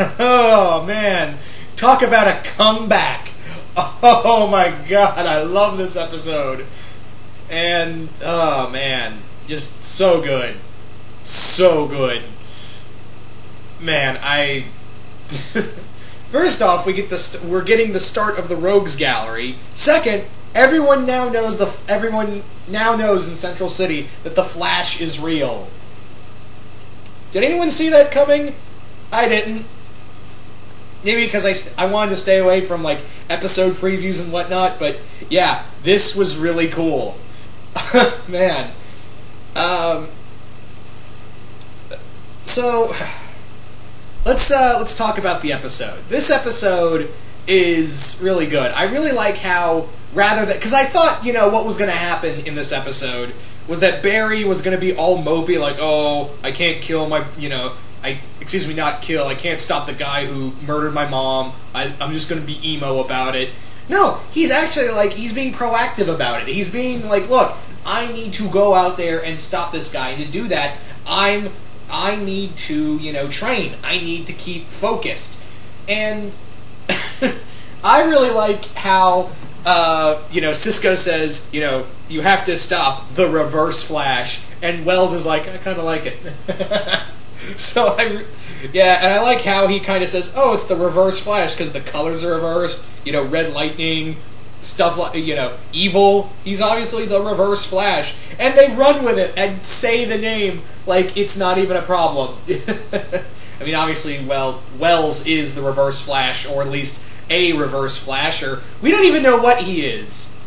Oh, man. Talk about a comeback. Oh, my God. I love this episode. And, oh, man. Just so good. So good. Man, First off, we're getting the start of the Rogues Gallery. Second, everyone now knows in Central City that the Flash is real. Did anyone see that coming? I didn't. Maybe because I wanted to stay away from, like, episode previews and whatnot, but yeah, this was really cool. Man. So, let's talk about the episode. This episode is really good. I really like how, because I thought, what was going to happen in this episode was that Barry was going to be all mopey, like, oh, I can't kill my, I can't stop the guy who murdered my mom. I'm just going to be emo about it. No, he's actually, he's being proactive about it. He's being like, look, I need to go out there and stop this guy. And to do that, I need to, train. I need to keep focused. And I really like how, Cisco says, you have to stop the Reverse Flash. And Wells is like, I kind of like it. So, and I like how he kind of says, oh, it's the Reverse Flash, because the colors are reversed, red lightning, stuff like, evil. He's obviously the Reverse Flash. And they run with it and say the name like it's not even a problem. I mean, obviously, Wells is the Reverse Flash, or at least a Reverse Flash, or we don't even know what he is.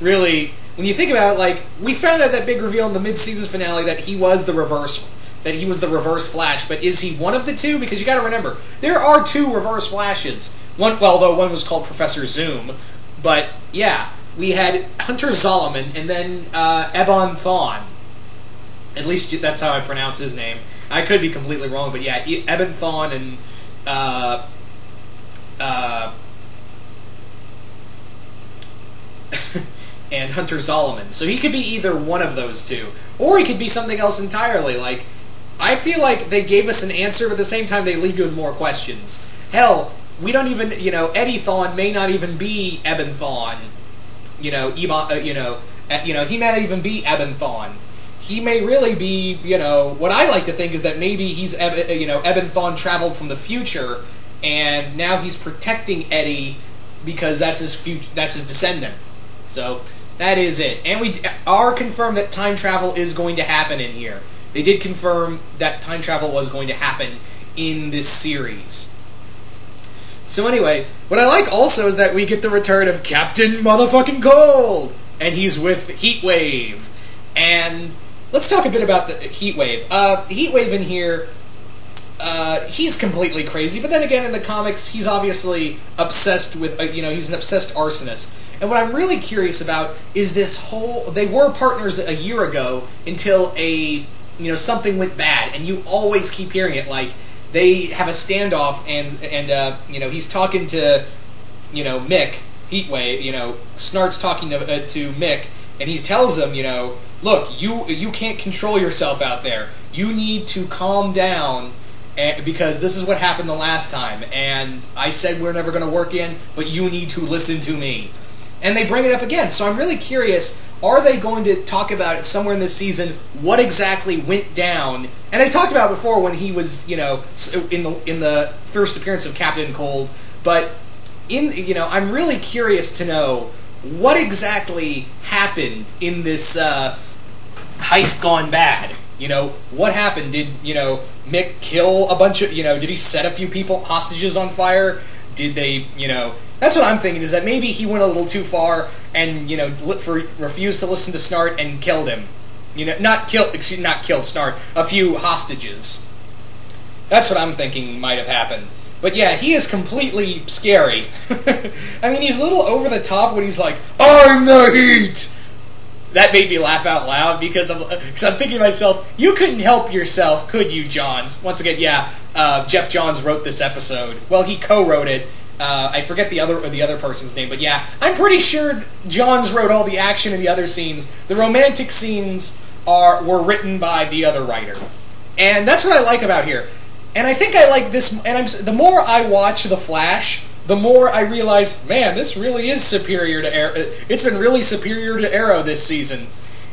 Really, when you think about it, we found out that big reveal in the mid-season finale that he was the Reverse Flash, but is he one of the two? Because you gotta remember, there are two Reverse Flashes. Though one was called Professor Zoom, but yeah, we had Hunter Zolomon and then Ebon Thawne. At least that's how I pronounce his name. I could be completely wrong, but yeah, Ebon Thawne and and Hunter Zolomon. So he could be either one of those two, or he could be something else entirely. I feel like they gave us an answer, but at the same time they leave you with more questions. Hell, we don't even, Eddie Thawne may not even be Ebon Thawne. He may not even be Ebon Thawne. He may really be, what I like to think is that maybe he's, Ebon Thawne traveled from the future, and now he's protecting Eddie because that's his descendant. So, that is it. And we are confirmed that time travel is going to happen in here. They did confirm that time travel was going to happen in this series. So anyway, what I like also is that we get the return of Captain Motherfucking Cold! And he's with Heatwave. And let's talk a bit about the Heatwave. Heatwave in here, he's completely crazy, but then again in the comics, he's obviously obsessed with, he's an obsessed arsonist. And what I'm really curious about is this whole, they were partners a year ago until something went bad, and you always keep hearing it, they have a standoff, and he's talking to, Mick, Heatwave, Snart's talking to Mick, and he tells him, look, you can't control yourself out there. You need to calm down, because this is what happened the last time, and I said we're never going to work in, but you need to listen to me. And they bring it up again, so I'm really curious, are they going to talk about it somewhere in this season, what exactly went down? And they talked about it before when he was, in the first appearance of Captain Cold, but I'm really curious to know what exactly happened in this heist gone bad. What happened? Did, Mick kill a bunch of, did he set a few people, hostages on fire? Did they, that's what I'm thinking, is that maybe he went a little too far and, refused to listen to Snart and killed him. Not killed Snart, a few hostages. That's what I'm thinking might have happened. But yeah, he is completely scary. I mean, he's a little over the top when he's like, I'm the heat! That made me laugh out loud because I'm thinking to myself, you couldn't help yourself, could you, Johns? Once again, yeah, Jeff Johns wrote this episode. Well, he co-wrote it. I forget the other person's name, but yeah, I'm pretty sure Johns wrote all the action in the other scenes. The romantic scenes were written by the other writer. And that's what I like about here. And I think I like this, and the more I watch The Flash, the more I realize, man, this really is superior to Arrow. It's been really superior to Arrow this season.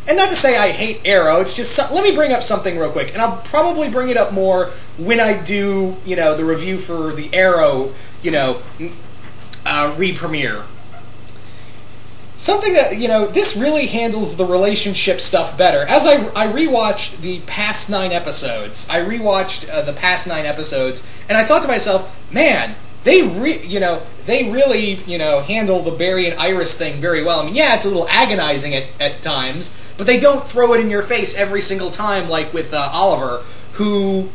And not to say I hate Arrow, it's just, let me bring up something real quick, and I'll probably bring it up more when I do, the review for the Arrow, re-premiere. Something that, this really handles the relationship stuff better. As I rewatched the past 9 episodes, and I thought to myself, man, they really, handle the Barry and Iris thing very well. I mean, yeah, it's a little agonizing at times, but they don't throw it in your face every single time, like with Oliver, who,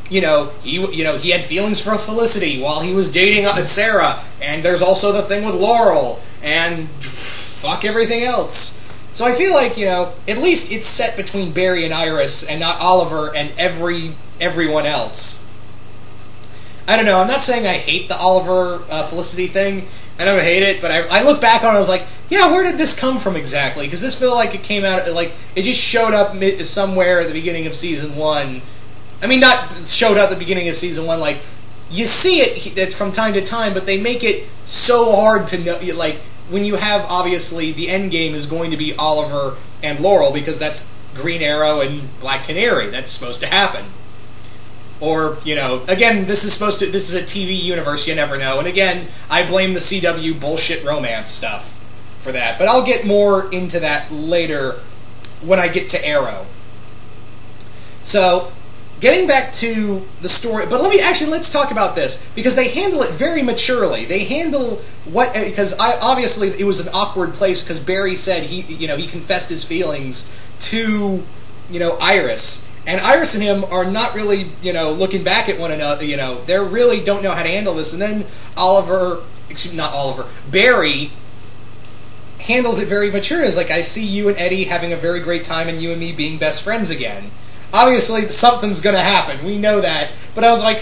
he had feelings for Felicity while he was dating Sarah, and there's also the thing with Laurel, and fuck everything else. So I feel like, at least it's set between Barry and Iris, and not Oliver and everyone else. I don't know, I'm not saying I hate the Oliver Felicity thing. I don't hate it, but I look back on it and I was like, yeah, where did this come from exactly? Because this felt like it came out, like, it just showed up somewhere at the beginning of Season 1. I mean, not showed up at the beginning of Season 1, like, you see it from time to time, but they make it so hard to know, like, when you have, obviously, the end game is going to be Oliver and Laurel, because that's Green Arrow and Black Canary. That's supposed to happen. Or, again, this is a TV universe, you never know. And again, I blame the CW bullshit romance stuff for that. But I'll get more into that later when I get to Arrow. So, getting back to the story, but let's talk about this, because they handle it very maturely. They handle because obviously it was an awkward place, because Barry said he confessed his feelings to, Iris. And Iris and him are not really, looking back at one another, they really don't know how to handle this. And then Barry handles it very mature. It's like, I see you and Eddie having a very great time and you and me being best friends again. Obviously, something's going to happen. We know that. But I was like,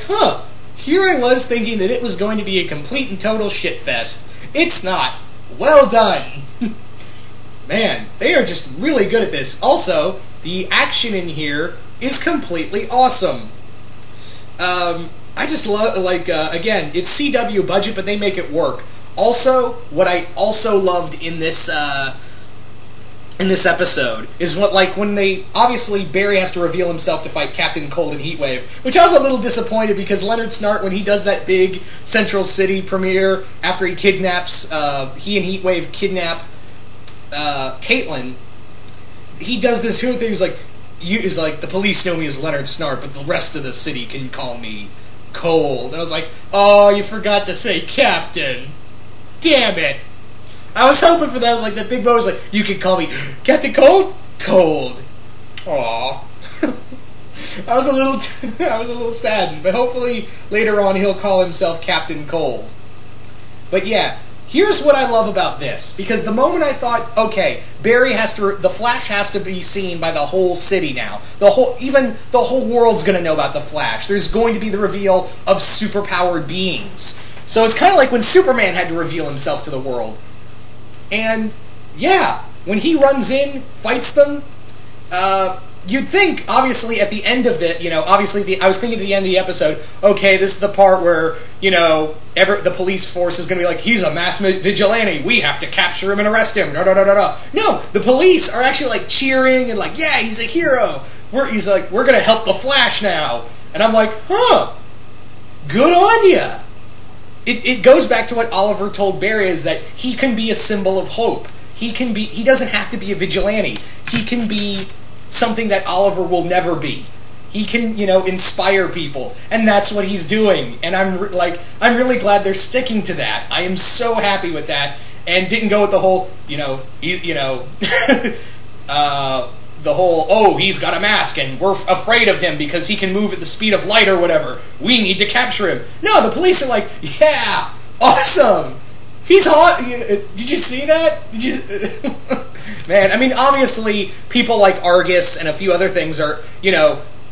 here I was thinking that it was going to be a complete and total shitfest. It's not. Well done. Man, they are just really good at this. Also, the action in here is completely awesome. I just love, again, it's CW budget, but they make it work. Also, what I also loved in this episode is when obviously Barry has to reveal himself to fight Captain Cold and Heatwave, which I was a little disappointed, because Leonard Snart, when he does that big Central City premiere after he kidnaps, he and Heatwave kidnap Caitlin, he does this whole thing. He's like, the police know me as Leonard Snart, but the rest of the city can call me Cold. And I was like, oh, you forgot to say Captain. Damn it. I was hoping for that. I was like, that big boy was like, you can call me Captain Cold? Cold. Aww. I was a little saddened, but hopefully later on he'll call himself Captain Cold. But yeah, here's what I love about this, because the moment I thought, okay, the Flash has to be seen by the whole city now. Even the whole world's going to know about the Flash. There's going to be the reveal of superpowered beings. So it's kind of like when Superman had to reveal himself to the world. And yeah, when he runs in, fights them, you'd think, obviously, at the end of I was thinking at the end of the episode, okay, this is the part where, the police force is going to be like, he's a mass vigilante, we have to capture him and arrest him, da-da-da-da-da. No, the police are actually, cheering and yeah, he's a hero. He's like, we're going to help the Flash now. And I'm like, good on ya. It goes back to what Oliver told Barry, is that he can be a symbol of hope. He doesn't have to be a vigilante. He can be something that Oliver will never be. He can, inspire people, and that's what he's doing. And I'm really glad they're sticking to that. I am so happy with that, and didn't go with the whole, the whole, oh, he's got a mask and we're afraid of him because he can move at the speed of light or whatever. We need to capture him. No, the police are like, yeah, awesome. He's hot. Did you see that? Did you? Man, I mean, obviously, people like Argus and a few other things are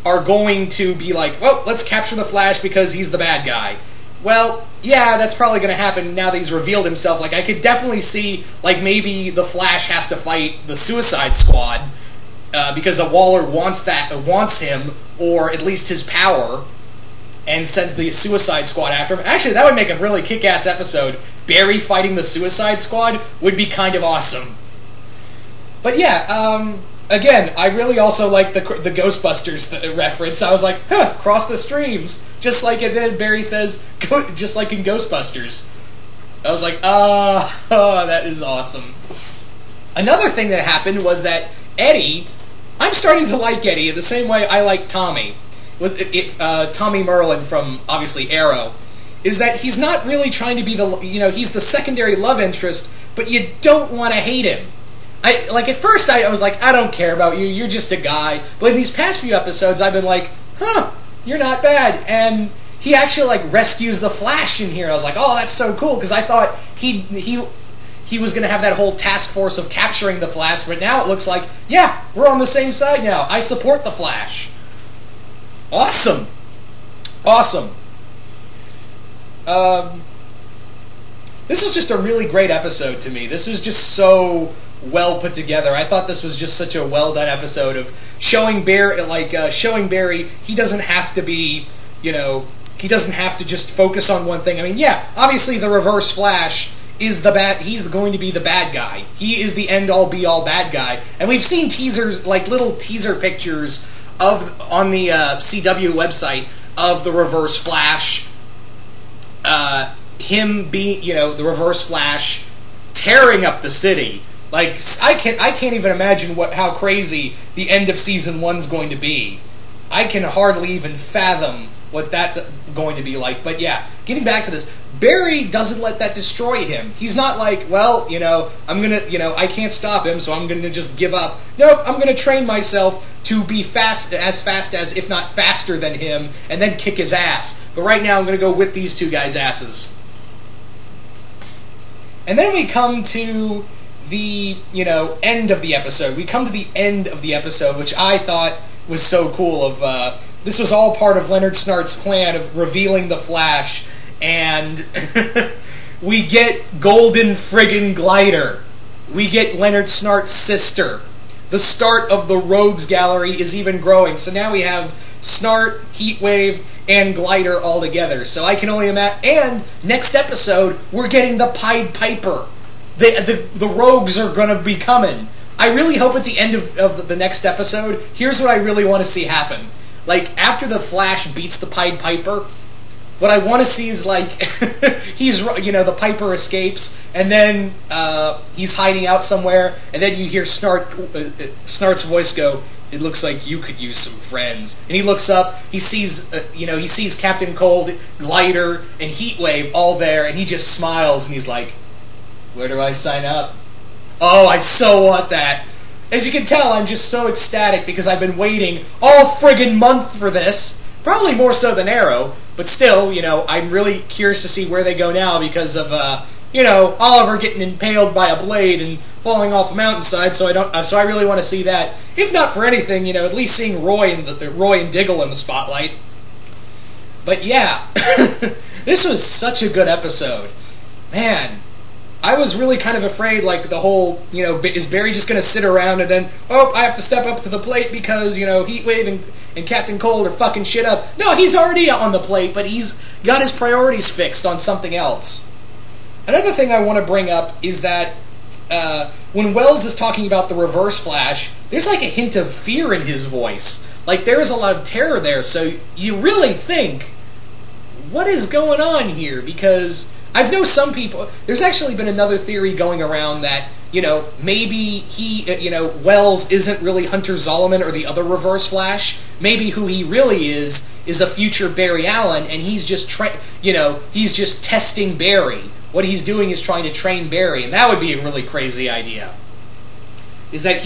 going to be like, well, let's capture the Flash because he's the bad guy. Well, yeah, that's probably going to happen now that he's revealed himself. I could definitely see, maybe the Flash has to fight the Suicide Squad because a Waller wants him, or at least his power. and sends the Suicide Squad after him. Actually, that would make a really kick-ass episode. Barry fighting the Suicide Squad would be kind of awesome. But yeah, again, I really also like the Ghostbusters reference. I was like, huh, cross the streams. Just like it did, Barry says, just like in Ghostbusters. I was like, that is awesome. Another thing that happened was that Eddie, I'm starting to like Eddie in the same way I like Tommy. Tommy Merlin from, obviously, Arrow, is that he's not really trying to be he's the secondary love interest, but you don't want to hate him. At first I was like, I don't care about you, you're just a guy. But in these past few episodes, I've been like, huh, you're not bad. And he actually, rescues the Flash in here. I was like, oh, that's so cool, because I thought he was going to have that whole task force of capturing the Flash, but now it looks like, yeah, we're on the same side now. I support the Flash. Awesome. Awesome. This was just a really great episode to me. This was just so well put together. I thought this was just such a well done episode of showing Barry, he doesn't have to be, he doesn't have to just focus on one thing. I mean, yeah, obviously the Reverse Flash is he's going to be the bad guy. He is the end-all, be-all bad guy. And we've seen teasers, little teaser pictures on the CW website of the Reverse Flash, him being, the Reverse Flash tearing up the city. I can't even imagine how crazy the end of Season 1's going to be. I can hardly even fathom what that's going to be like. But yeah, getting back to this, Barry doesn't let that destroy him. He's not like, well, I'm gonna, I can't stop him, so I'm gonna just give up. Nope, I'm gonna train myself to be fast as, if not faster than him, and then kick his ass. But right now, I'm gonna go whip these two guys' asses. And then we come to the, end of the episode. We come to the end of the episode, which I thought was so cool. This was all part of Leonard Snart's plan of revealing the Flash, and we get Golden Friggin' Glider. We get Leonard Snart's sister. The start of the Rogues Gallery is even growing. So now we have Snart, Heatwave, and Glider all together. So I can only imagine. And next episode, we're getting the Pied Piper. The Rogues are going to be coming. I really hope at the end of the next episode, here's what I really want to see happen. After the Flash beats the Pied Piper, what I want to see is, the Piper escapes, and then he's hiding out somewhere, and then you hear Snart's voice go, "It looks like you could use some friends." And he looks up, he sees Captain Cold, Glider, and Heatwave all there, and he just smiles, and he's like, "Where do I sign up?" Oh, I so want that. As you can tell, I'm just so ecstatic because I've been waiting all friggin' month for this. Probably more so than Arrow, but still, I'm really curious to see where they go now because of, Oliver getting impaled by a blade and falling off a mountainside. So I really want to see that. If not for anything, at least seeing Roy and Diggle in the spotlight. But yeah, this was such a good episode, man. I was really kind of afraid, the whole, is Barry just going to sit around and then, oh, I have to step up to the plate because, Heatwave and Captain Cold are fucking shit up. No, he's already on the plate, but he's got his priorities fixed on something else. Another thing I want to bring up is that when Wells is talking about the Reverse Flash, there's a hint of fear in his voice. There is a lot of terror there, so you really think, what is going on here? Because I've known some people, there's actually been another theory going around that, maybe Wells isn't really Hunter Zolomon or the other Reverse Flash. Maybe who he really is a future Barry Allen, and he's just he's just testing Barry. What he's doing is trying to train Barry, and that would be a really crazy idea. Is that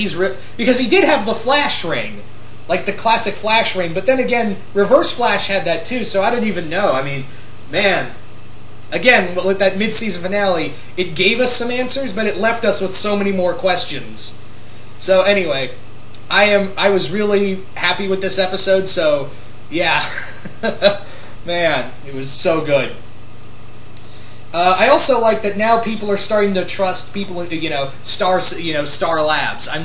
because he did have the Flash ring, the classic Flash ring, but then again, Reverse Flash had that too, so I don't even know. I mean, man. Again, with that mid-season finale, it gave us some answers, but it left us with so many more questions. So anyway, I was really happy with this episode, so yeah. Man, it was so good. I also like that now people are starting to trust people, Star Labs. I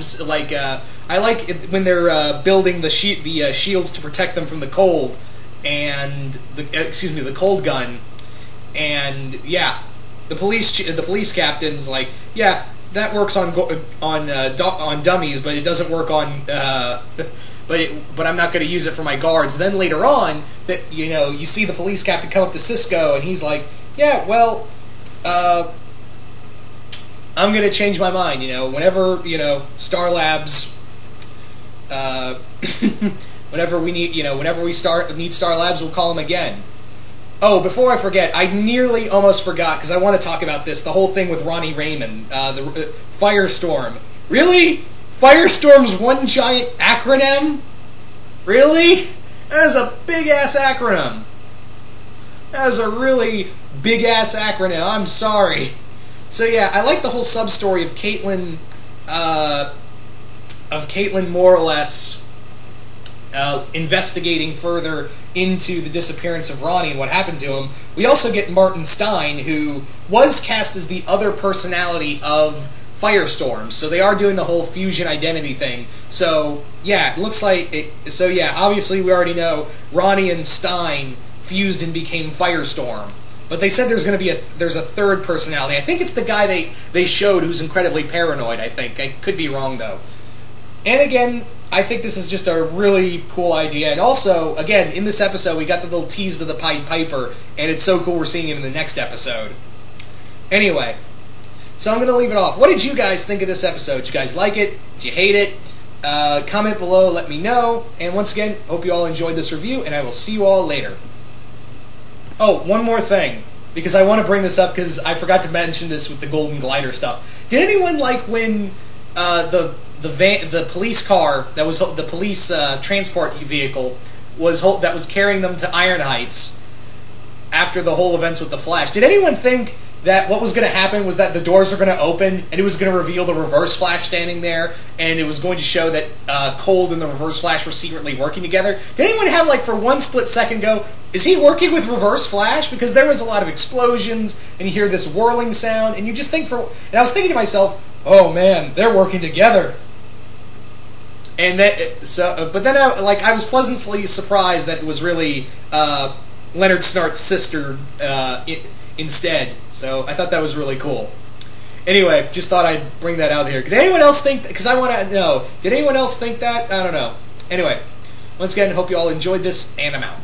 like it when they're building the shields to protect them from the cold. and the cold gun, and yeah, the police captain's like, yeah, that works on dummies, but it doesn't work on but I'm not going to use it for my guards. Then later on, that you see the police captain come up to Cisco, and he's like, yeah, well, I'm going to change my mind. Whenever Star Labs, whenever we need Star Labs, we'll call them again. Oh, before I forget, I nearly almost forgot, because I want to talk about this, the whole thing with Ronnie Raymond, the Firestorm. Really? Firestorm's one giant acronym? Really? That is a big-ass acronym. That is a really big-ass acronym. I'm sorry. So yeah, I like the whole sub-story of Caitlin, more or less investigating further into the disappearance of Ronnie and what happened to him. We also get Martin Stein, who was cast as the other personality of Firestorm, so they are doing the whole fusion identity thing. So yeah, it looks like it. So yeah, obviously we already know Ronnie and Stein fused and became Firestorm. But they said there's going to be there's a third personality. I think it's the guy they showed who's incredibly paranoid. I think I could be wrong though. And again, I think this is just a really cool idea. And also, again, in this episode, we got the little tease to the Pied Piper, and it's so cool we're seeing him in the next episode. Anyway, so I'm going to leave it off. What did you guys think of this episode? Did you guys like it? Did you hate it? Comment below, let me know. And once again, hope you all enjoyed this review, and I will see you all later. Oh, one more thing, because I want to bring this up, because I forgot to mention this with the Golden Glider stuff. Did anyone like when the police car that was the police transport vehicle that was carrying them to Iron Heights after the whole events with the Flash? Did anyone think that what was going to happen was that the doors were going to open and it was going to reveal the Reverse Flash standing there, and it was going to show that Cold and the Reverse Flash were secretly working together? Did anyone have, like, for 1 split second go, is he working with Reverse Flash? Because there was a lot of explosions, and you hear this whirling sound, and you just think and I was thinking to myself, oh man, they're working together. And but then I was pleasantly surprised that it was really Leonard Snart's sister instead. So I thought that was really cool. Anyway, just thought I'd bring that out here. Did anyone else think? Because I want to know. Did anyone else think that? I don't know. Anyway, once again, hope you all enjoyed this, and I'm out.